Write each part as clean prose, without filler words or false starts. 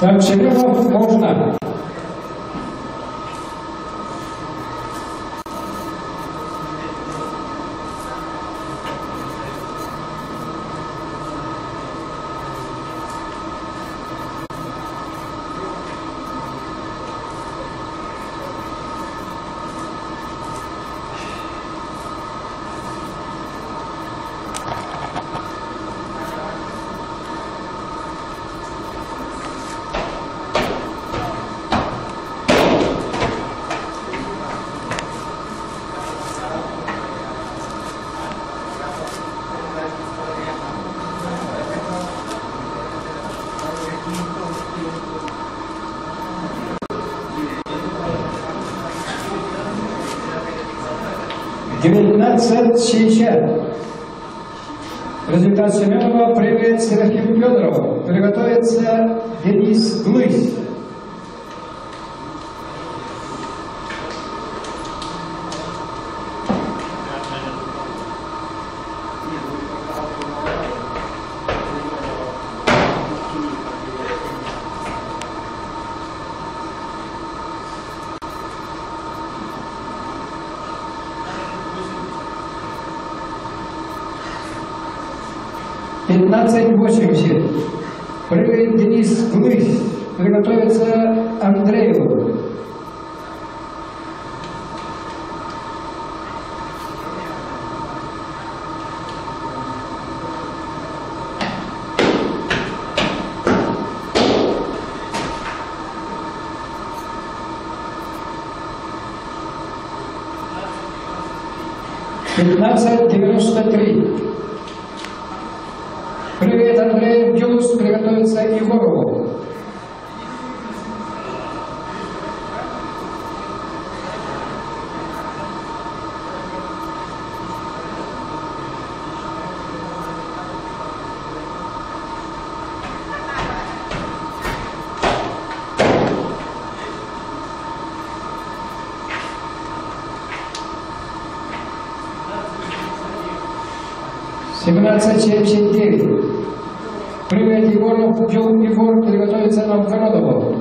Так, Семенов можно. $19.60. Результат Семенова привет Серафиму Федорову. Приготовится Денис Глысь. $15.80. Прыгает Денис Глысь. Приготовится Андрееву. $15.93. Привет, Андрей Дюс, приготовится Егорову. $17.79. Привет, Егоров, Егор, приготовится Новгородову.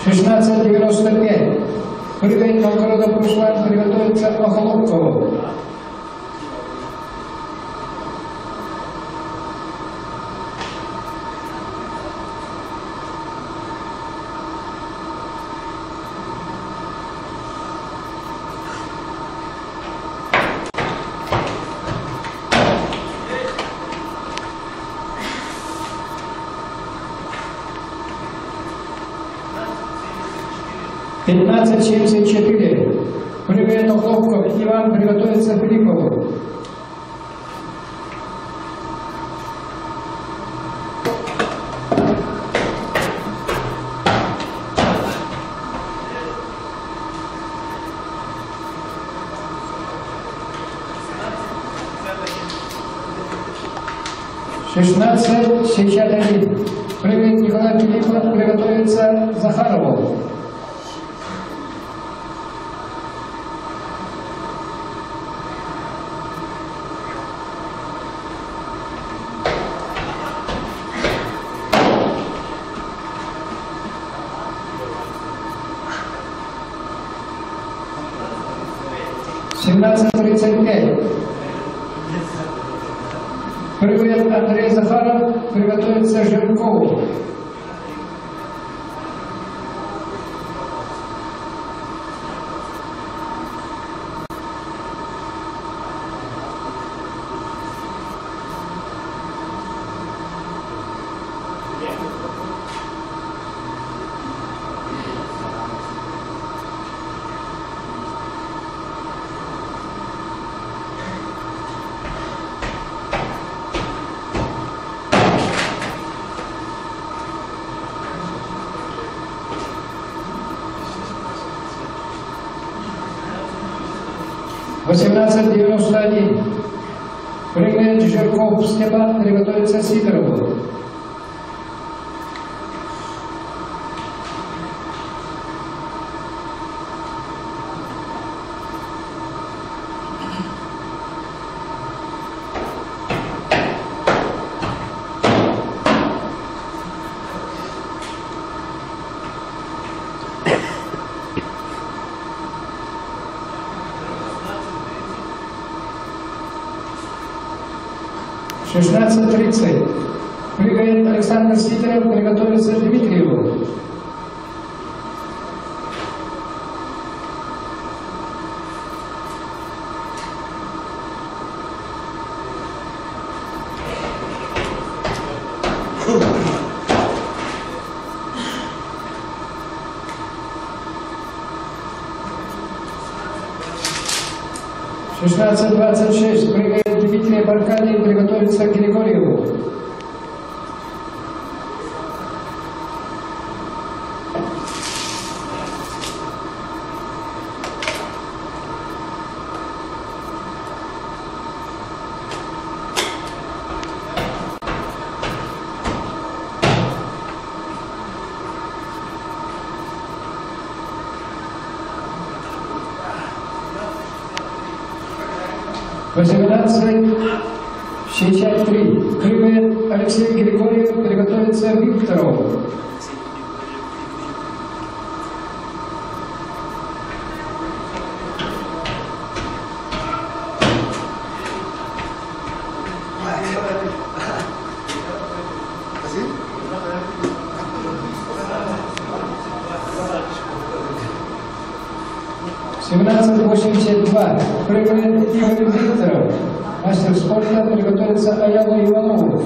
$16.95. Привет, Новгородов Руслан, приготовится Охолопкову. $15.74. Привет, Охлопков Иван, приготовится Филиппову. $16.61. Привет, Николай Филиппов, приготовится Захарову. $17.35. Привет, Андрей Захаров, приготовится Жиркову. 18:91. Прыгает Жирков Степан, приготовится Сидорову. В 16:30 прыгает Александр Сидоров, приготовится Дмитриеву. В 16:26 прыгает Дмитрий Баркадий, приготовится к Григорьеву. В 18:63 прыгает Алексей Григорьев, приготовится Викторову. В 17:82 прыгает Игорь Викторов, мастер спорта, приготовится Аяну Иванову.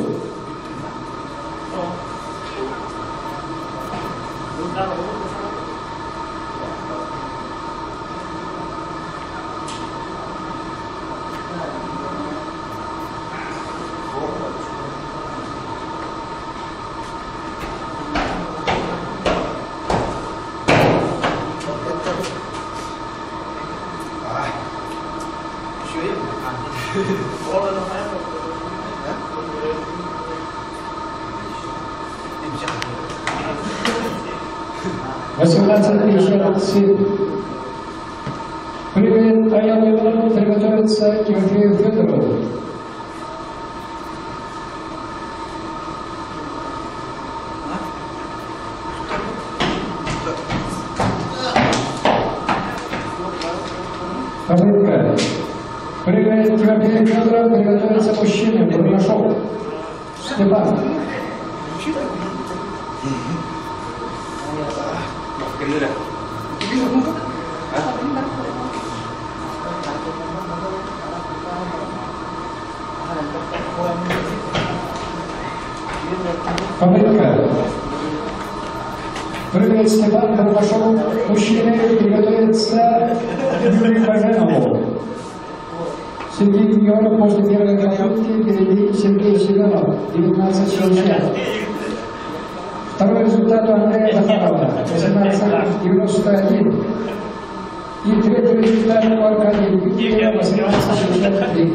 В 18:57 прыгает Аяна Иванову, приготовится Тимофею Федорову. Попытка. Прыгает Тимофей Федоров, приготовится мужчина, Бурмашов. Степан. Попытка. Прыгает Степан Бурмашов, мужчина, приготовится Юрий Баженову. Сергей Юрьев после первой попытки впереди Сергей Семенов, 19:60. Второй результат у Андрея Захарова, 18:91. И третий результат у Аркадия Дмитриева, 18:63.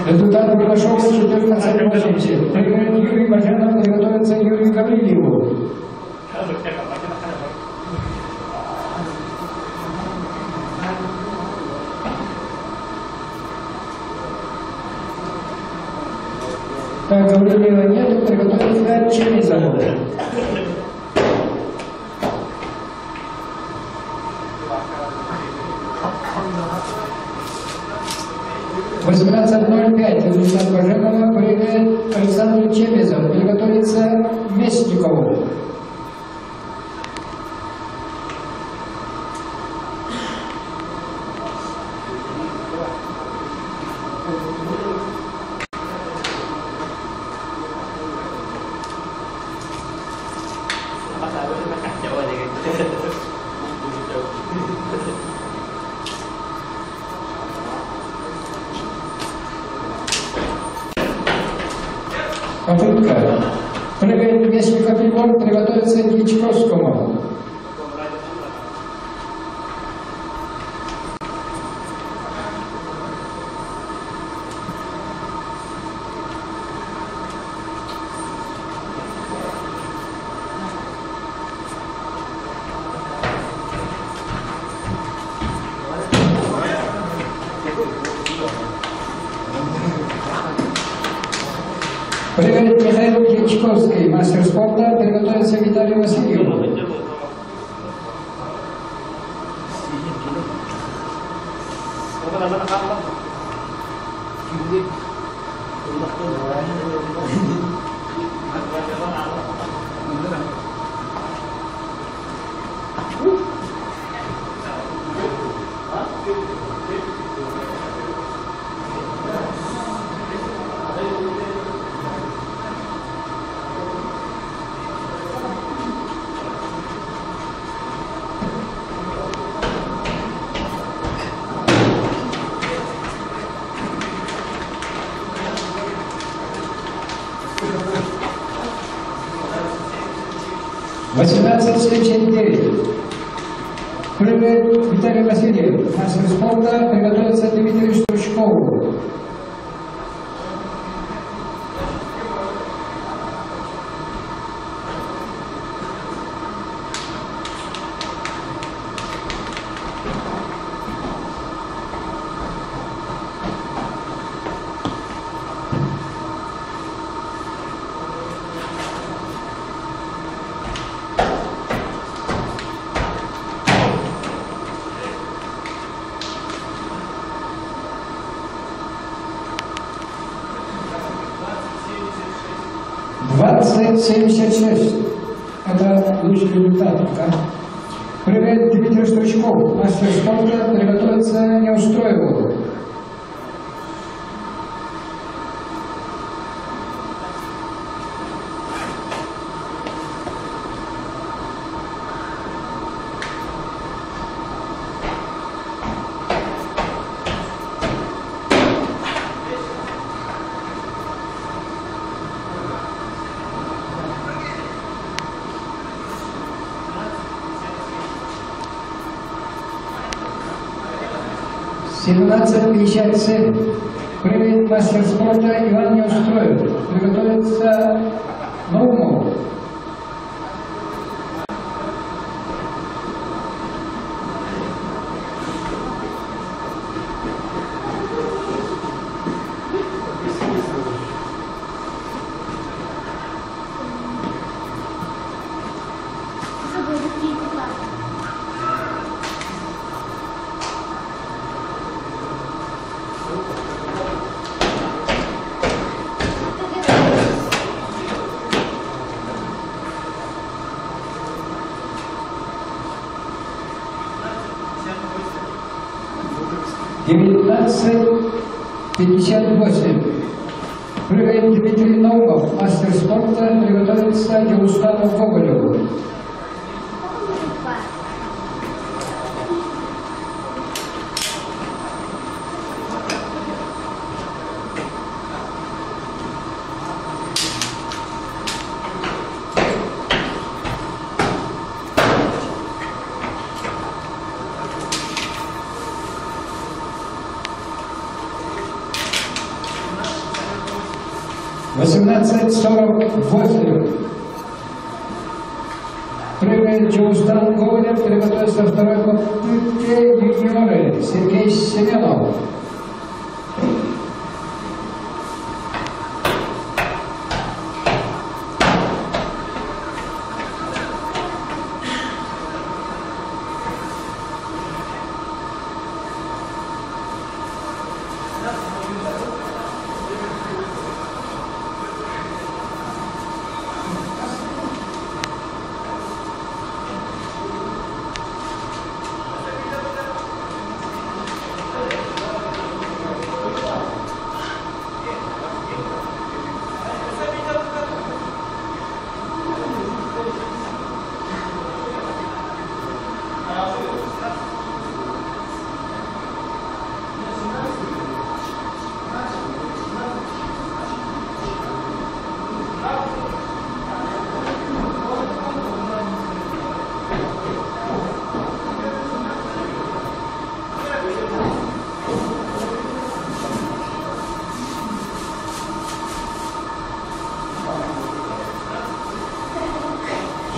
Результат Бурмашова 14:80. Прыгает Юрий Баженов, приготовится Юрию Гаврилиеву. Так, Гаврилиева нет, приготовится Чемизову. В 18:05 результат Баженова, прыгает Александр Чемизов, приготовится Местникову. Попытка. Прыгает несколько фигур, приготовиться к Дьячковскому. Прыгает Михаил Дьячковский, мастер спорта, приготовится Виталий Васильев. $18.79. Прыгает Виталий Васильев, мастер спорта, приготовится Дмитрию Стручкову. $20.76. Это лучший результат. Да? Прыгает Дмитрий Стручков, мастер спорта, приготовиться Неустроеву. $17.57. Прыгает мастер спорта Иван Неустроев. Приготовится Наумов. $19.58. Прыгает Дмитрий Наумов, мастер спорта, приготовится Дегустану Гоголеву. $18.48. Прыгает Дегустан Гоголев, приготовится второй попытке юниоры Сергей Семенов.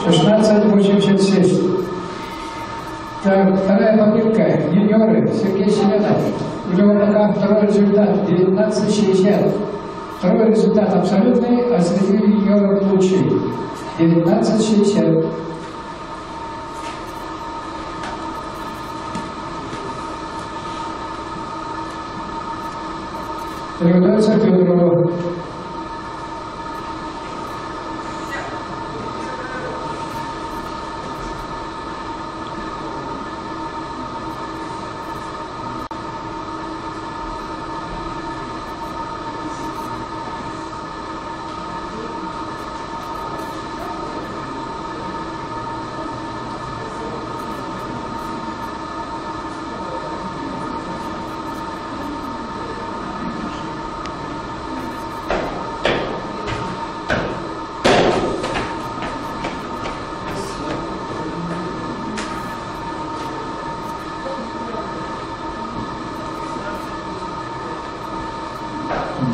16:86. Так, вторая попытка. Юниоры. Сергей Семенов. У него пока второй результат. 19:60. Второй результат абсолютный, а среди юниоров лучший. 19:60. Приготовиться к Федорову.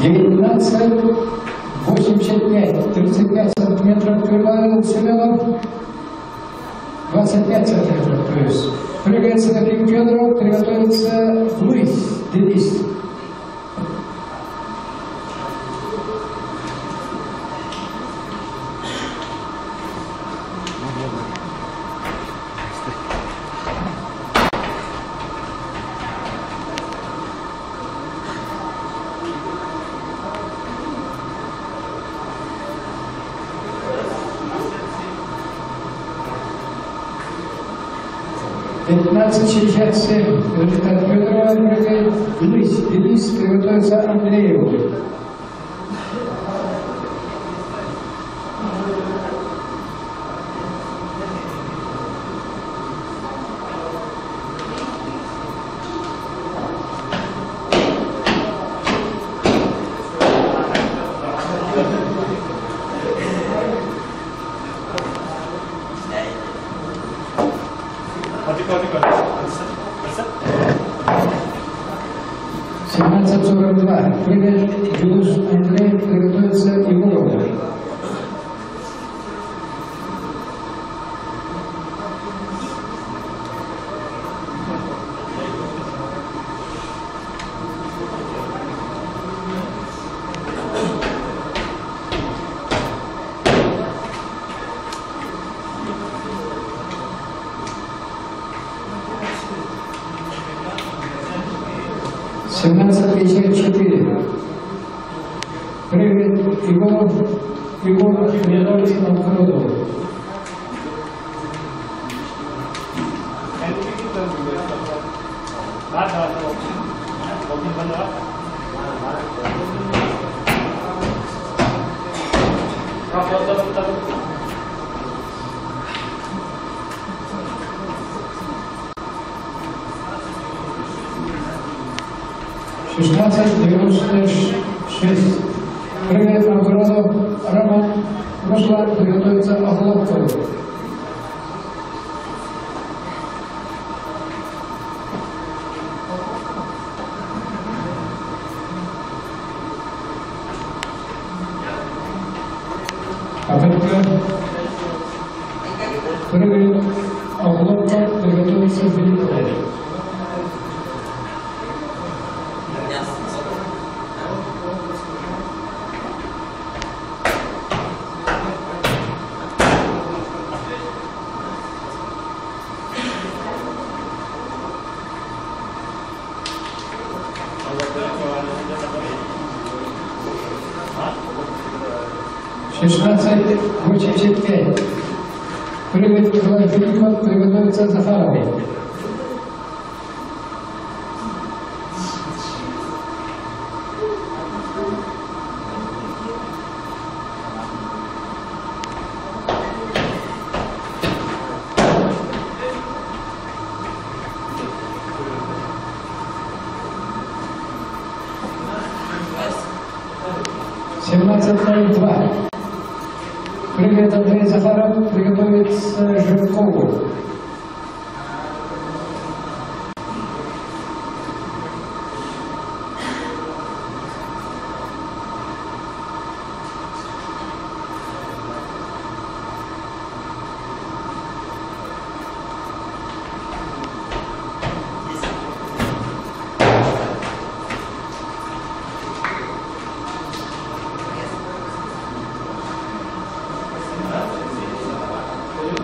«19:85, 35 сантиметров прибавил Семенов, 25 сантиметров плюс. Прыгает Серафим Федоров, приготовится Луис Денис. «15:67. Результат Федорова, прыгает Луис Денис, приготовится Андрееву. Прыгает Юлус Андрей, приготовится Егорова. Прыгает Егоров, приготовится Новгородов. «16:96. Прыгает Новгородов Роман. Руслан, приготовится Оглобков. Попытка. Прыгает Оглобков, приготовится Филиппов. «16:85. Прыгает Николай Филиппов, приготовится Захаровой. «17:02. Прыгает Андрей Захаров, приготовится Жиркову.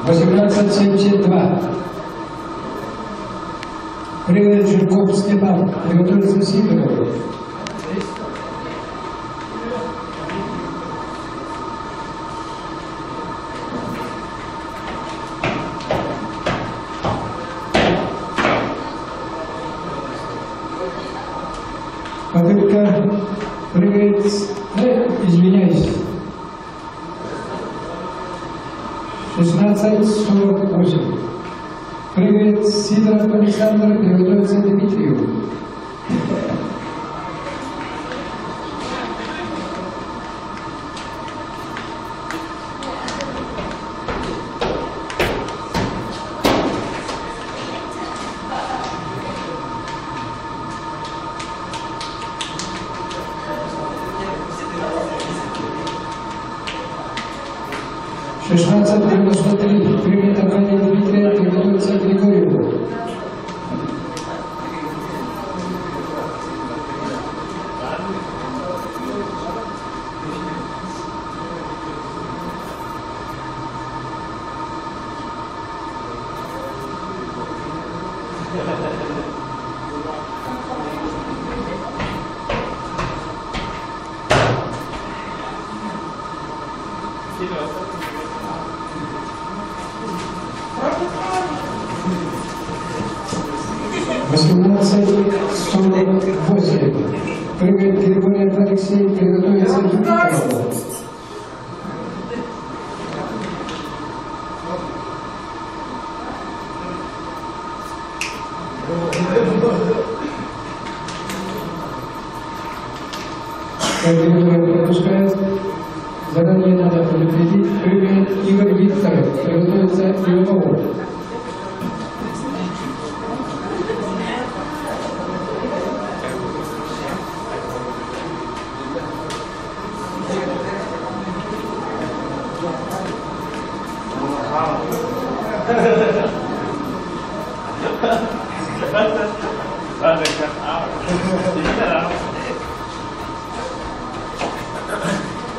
18:72. Прыгает Жирков Степан. Приготовится Сидоров. Попытка прыгает, извиняюсь, 16:48. Прыгает Сидоров Александр, приготовится Дмитрию. $16:93. Прыгает Аркадий Дмитрия, приготовится Григорьеву. $18:48. Прыгает Григорьев Алексей, приготовится Дмитрию. Григорьев пропускает. Заранее надо предупредить. Прыгает Игорь Викторов, приготовится Иванову.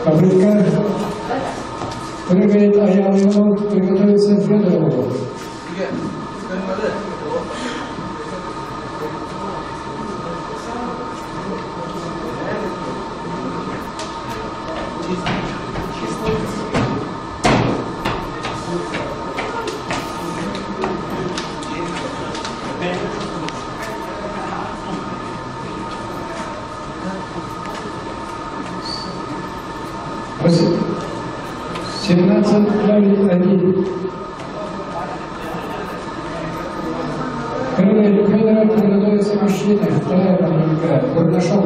Попытка прыгает Аялов, приготовится Федорову. $17:01. Прыгает Федоров, приготовится мужчина. Вторая попытка. Бурдашов.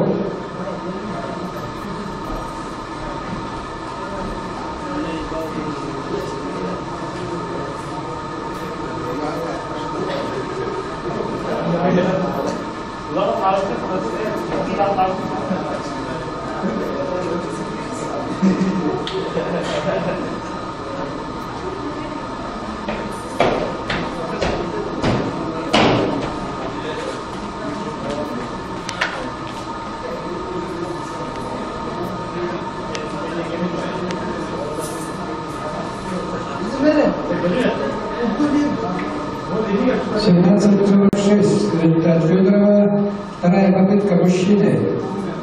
$17:46. Результат Федорова. Вторая попытка мужчины.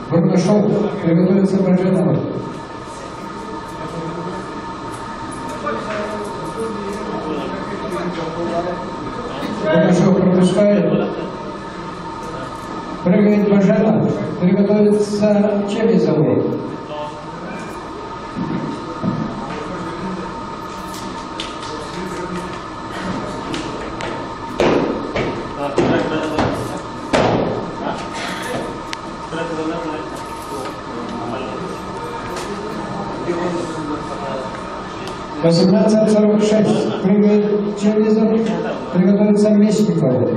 Бурдашов, приготовится Брожанова. Бурдашов пропускает. Прыгает Бажанов, приготовится Чемизову. $18:46. Прыгает Червизов, приготовится Мечников.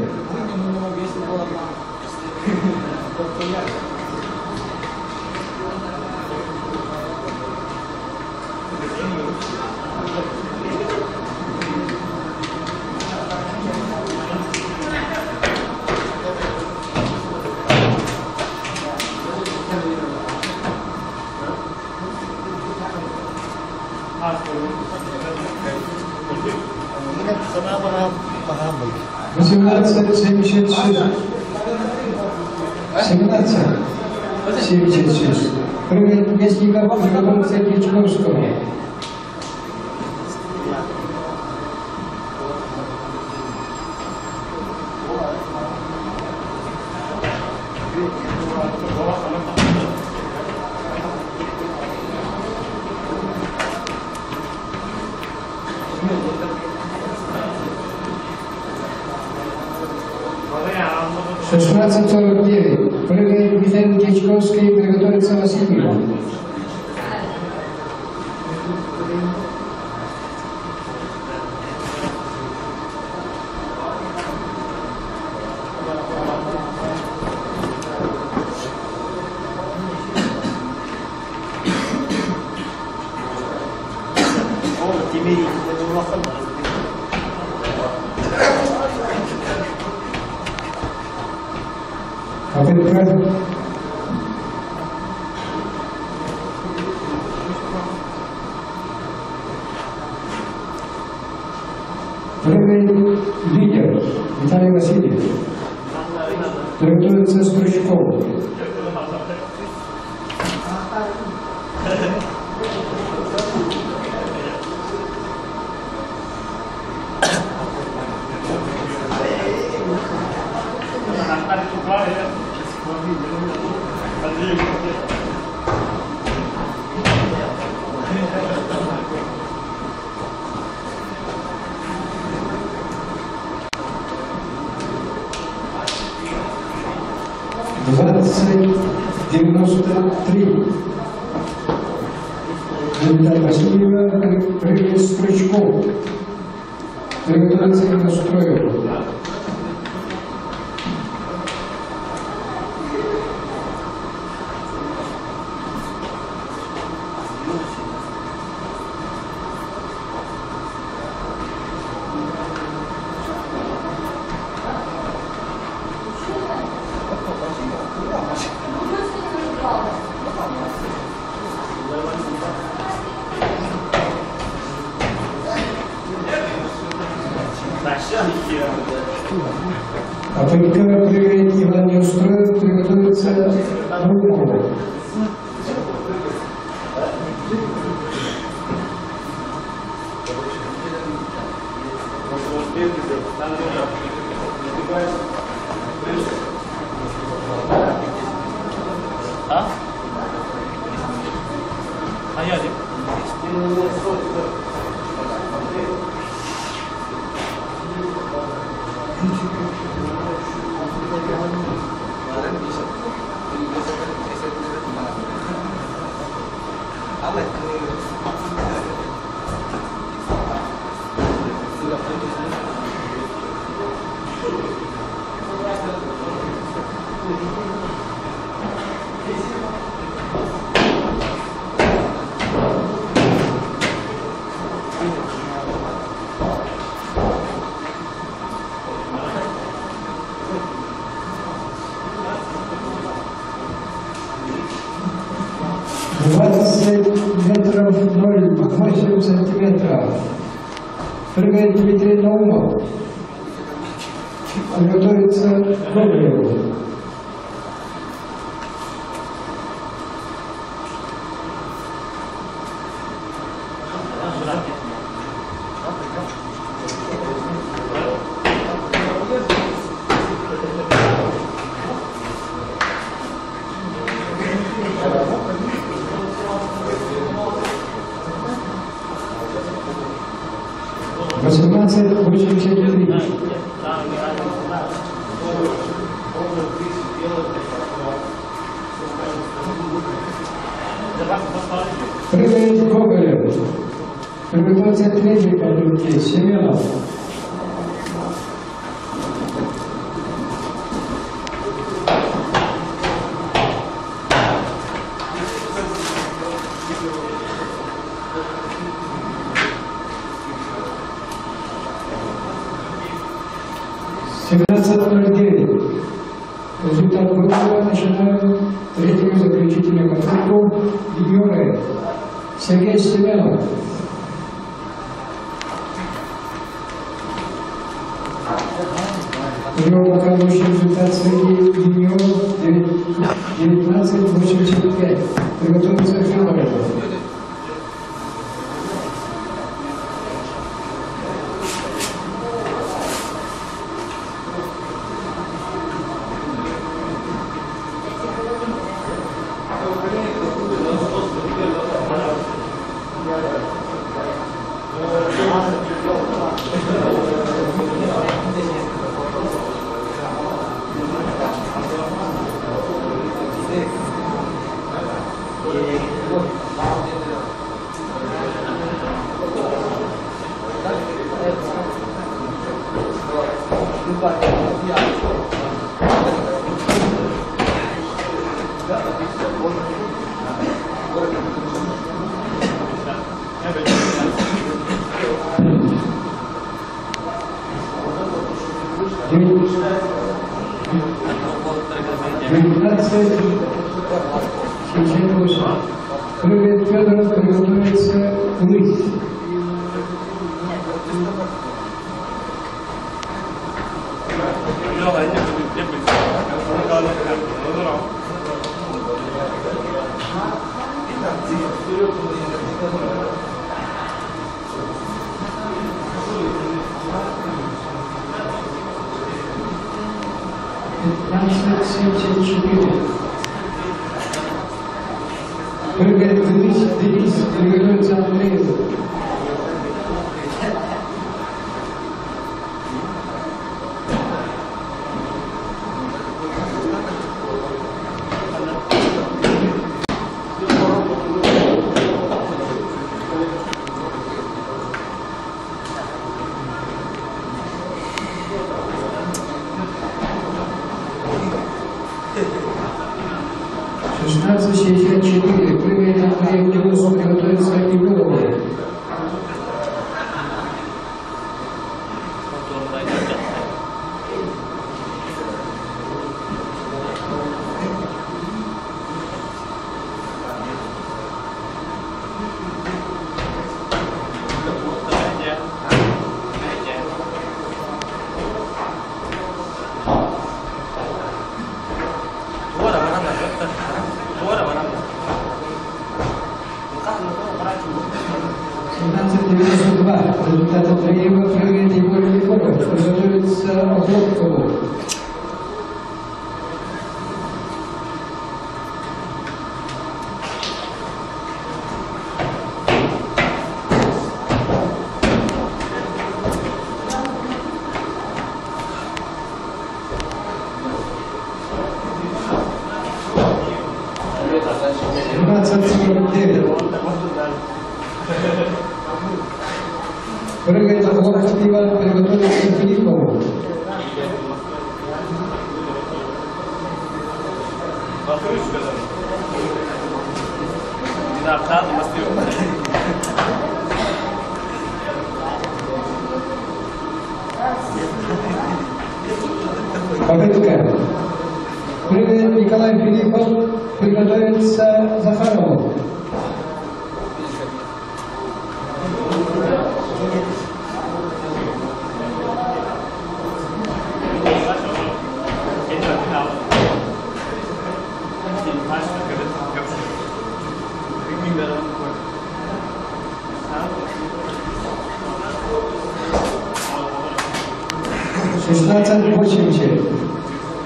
«1876». «17». 76. Прыгает Мясников, приготовится к Ячковскому. В 16:49 прыгает Михаил Дьячковский, приготовится Васильев. Прыгает лидер Виталий Васильев. Приготовится Стручков. «20:93. Виталий Васильева, прыгает Стручков. Приготовится к настрою. А только прыгает Иван Неустроев, приготовится Рукова. метров 0,8 сантиметров. Прыгает Дмитрий Наумов. Готовится Гоголеву. Прыгает Гоголев. Приготовится третий по руке Семенов. Результат выбора. Начинаем третью заключительную попытку юниоры. Сергей Семенов. Прием показывающий результат среди юниоров 19-85. Приготовиться к финалу. Привет, Федоров, приготовится лысь. Прыгает Денис, приготовится Андреев. Прыгает Андреев Денису, приготовится Егорова. Результат Андреева прыгает Егор Егоров, приготовится Облобкову. Прыгает Облобков Иван, приготовится Филиппову. Попытка. Прыгает Николай Филиппов, приготовится Захарову.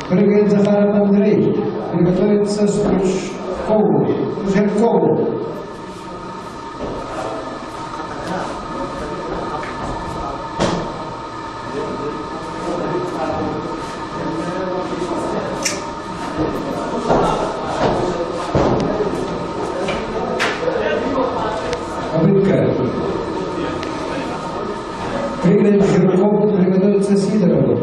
Прыгает Захаров Андрей, приготовится Жиркову. Попытка. Прыгает Жиркову, приготовится Сидорову.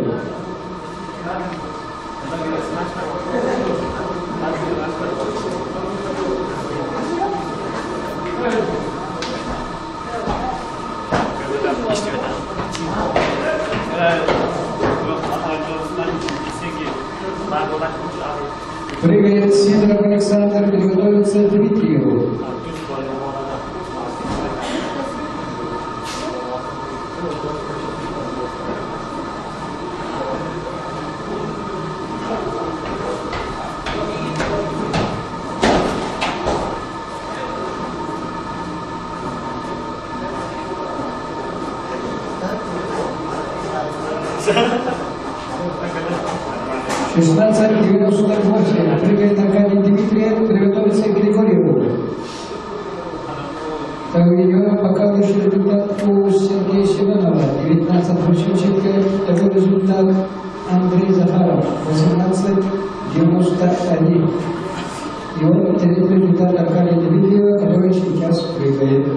Прыгает Сидоров Александр, приготовится Дмитриеву. 1698. Прыгает Аркадий Дмитриев, приготовится Григорьеву. Так, ее пока лучший результат у Сергея Семенова, 19,84. Такой результат Андрей Захаров, 18,91. И вот третий результат Аркадия Дмитриева, который сейчас прыгает.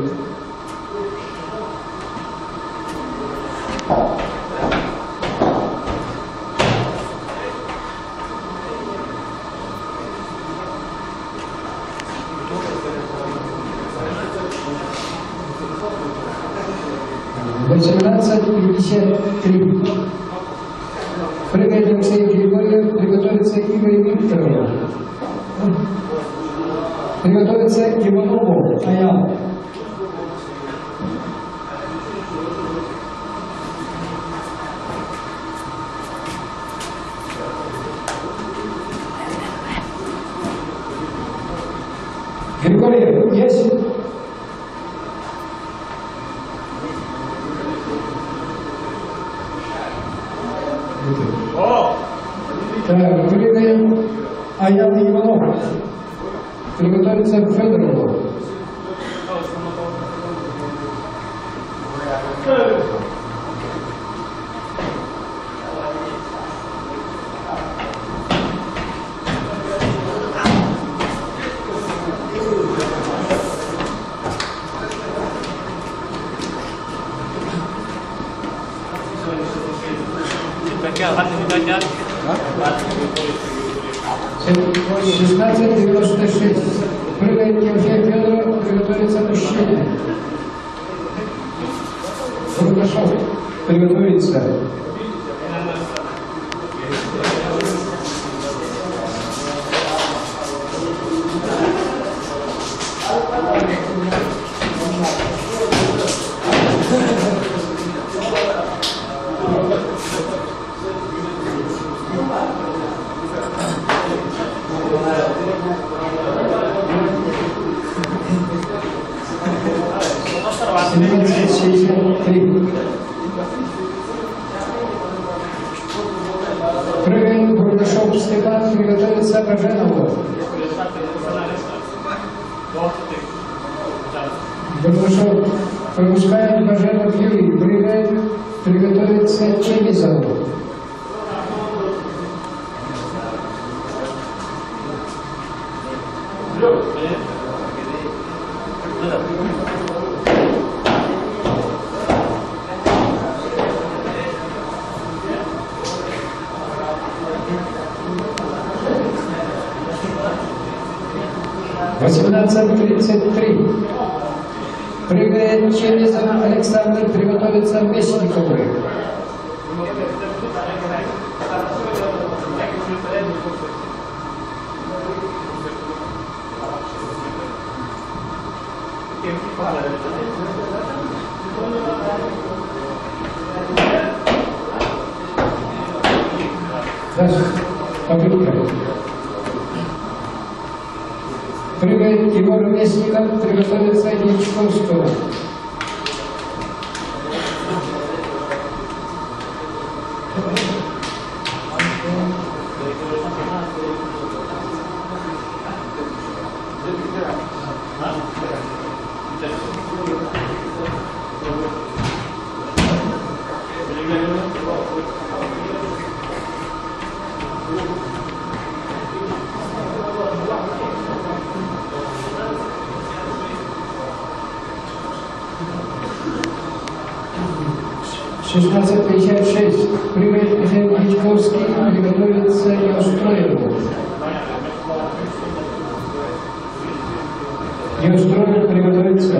Прыгает Алексей Григорьев, приготовится Игорь Викторов. Приготовится Иванову Аял. Григорьев, есть? Так, прыгаем Аял Иванов. Приготовиться к Федорову. А? 16,96. Прыгает Евгений Федоров, приготовится мужчина. Рудашов, приготовится. Прыгает Бурдашов Степан, приготовится Баженову. Бурдашов пропускает Баженов Юрий, прыгает, приготовится Чемизову. В 18:33 прыгает Чемизов Александр, приготовится Мечникову. Дальше попытка. Прыгает Егор Местников, приготовится Ячковского. В 16:56 прыгает Михаил Ячковский, приготовится Неустроеву. Неустроев приготовится.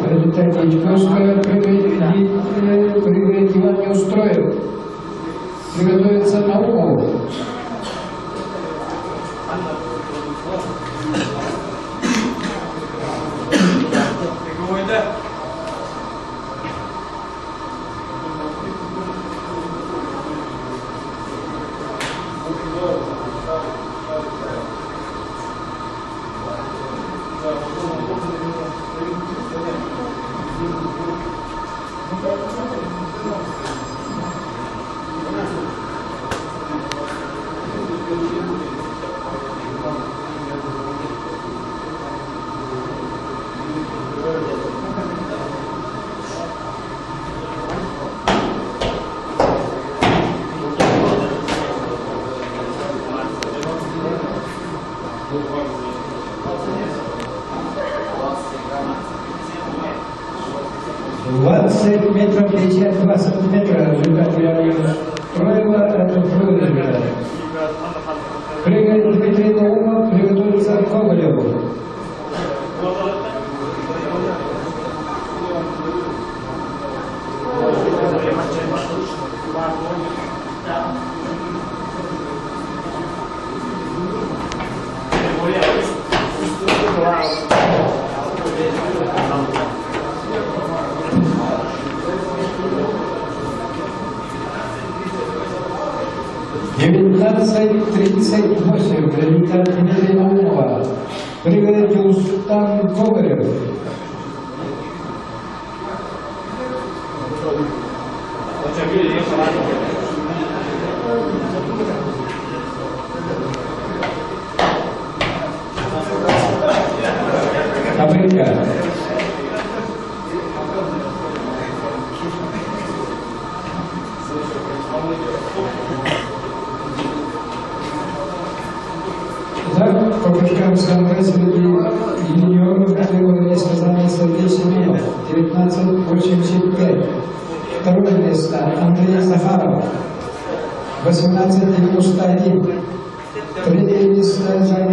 В результате Ячковского прыгает Иван Неустроев. Приготовиться Наумов. Метров 52 сантиметра результат Илья Троева, это второй результат. Прыгает Дмитрий Наумов, приготовится к Ковалеву. «19:38» результат Дмитрия Наумова. Прыгает Устан Ковалев. Африка. По прыжкам в конце среди юниоров категории место занял Сергей Семенов, 19:85. Второе место Андрей Захаров, 18:91. Третье место занял